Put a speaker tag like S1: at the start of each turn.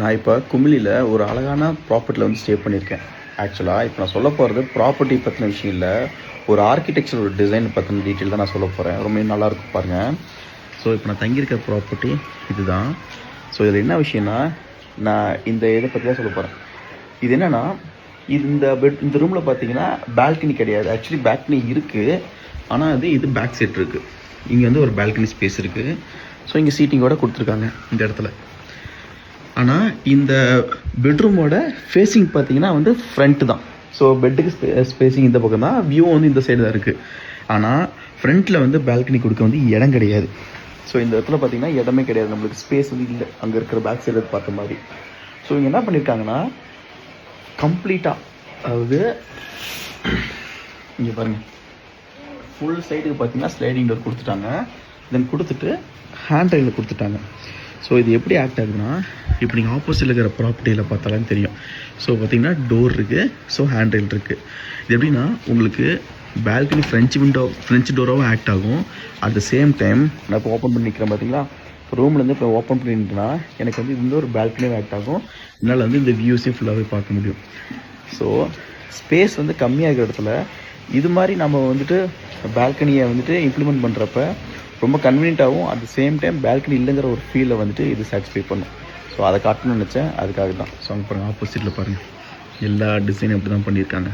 S1: நான் இப்போ குமிளியில் ஒரு அழகான ப்ராப்பர்ட்டியில் வந்து ஸ்டே பண்ணியிருக்கேன். ஆக்சுவலாக இப்போ நான் சொல்ல போகிறது ப்ராப்பர்ட்டி பற்றின விஷயம் இல்லை, ஒரு ஆர்கிடெக்சர் ஒரு டிசைன் பற்றின டீட்டெயில் தான் நான் சொல்ல போகிறேன். ரொம்ப நல்லாயிருக்கும் பாருங்கள். ஸோ இப்போ நான் தங்கியிருக்க ப்ராப்பர்ட்டி இதுதான். ஸோ இதில் என்ன விஷயம்னா, நான் இந்த இதை பற்றி தான் சொல்ல போகிறேன். இது என்னென்னா, இந்த ரூமில் பார்த்தீங்கன்னா பால்கனி கிடையாது. ஆக்சுவலி பால்கனி இருக்குது, ஆனால் இது பேக் சைட் இருக்குது. இங்கே வந்து ஒரு பால்கனி ஸ்பேஸ் இருக்குது. ஸோ இங்கே சீட்டிங்கோடு கொடுத்துருக்காங்க இந்த இடத்துல. ஆனால் இந்த பெட்ரூமோட ஃபேஸிங் பார்த்தீங்கன்னா வந்து ஃப்ரண்ட்டு தான். ஸோ பெட்டுக்கு ஸ்பேஸிங் இந்த பக்கம் தான், வியூ வந்து இந்த சைடு தான் இருக்குது. ஆனால் ஃப்ரண்ட்டில் வந்து பால்கனி கொடுக்க வந்து இடம் கிடையாது. ஸோ இந்த இடத்துல பார்த்தீங்கன்னா இடமே கிடையாது, நம்மளுக்கு ஸ்பேஸ் வந்து இல்லை அங்கே இருக்கிற பேக் சைடு பார்த்த மாதிரி. ஸோ இங்கே என்ன பண்ணியிருக்காங்கன்னா கம்ப்ளீட்டாக, அதாவது இங்கே பாருங்கள், ஃபுல் சைடுக்கு பார்த்தீங்கன்னா ஸ்லைடிங் டோர் கொடுத்துட்டாங்க. தென் கொடுத்துட்டு ஹேண்ட் ரைலில் கொடுத்துட்டாங்க. ஸோ இது எப்படி ஆக்ட் ஆகுதுன்னா, இப்போ நீங்கள் ஆப்போசிட்டில் இருக்கிற ப்ராப்பர்ட்டியில் பார்த்தாலும் தெரியும். ஸோ பார்த்தீங்கன்னா டோர் இருக்குது, ஸோ ஹேண்ட் ரைல் இருக்குது. இது எப்படின்னா உங்களுக்கு பால்கனி ஃப்ரெஞ்சு டோராகவும் ஆக்ட் ஆகும். அட் த சேம் டைம் நான் இப்போ ஓப்பன் பண்ணி நிற்கிறேன் பார்த்தீங்களா, ரூம்லேருந்து இப்போ ஓப்பன் பண்ணிட்டுனா எனக்கு வந்து இந்த ஒரு பால்கனியும் ஆக்ட் ஆகும். என்னால் வந்து இந்த வியூஸையும் ஃபுல்லாகவே பார்க்க முடியும். ஸோ ஸ்பேஸ் வந்து கம்மியாக இருக்கிற இடத்துல இது மாதிரி நம்ம வந்துட்டு பால்கனியை வந்துட்டு இம்ப்ளிமெண்ட் பண்ணுறப்ப ரொம்ப கன்வீனியன்ட்டாகவும், at the same time balcony இல்லைங்கிற ஒரு ஃபீலை வந்துட்டு இது சாட்டிஸ்ஃபை பண்ணும். ஸோ அதை காட்டணும்னு நினச்சேன், அதுக்காக தான். ஸோ அங்கே பாருங்கள், ஆப்போசிட்டில் பாருங்கள், எல்லா டிசைனும் அப்படி தான் பண்ணியிருக்காங்க.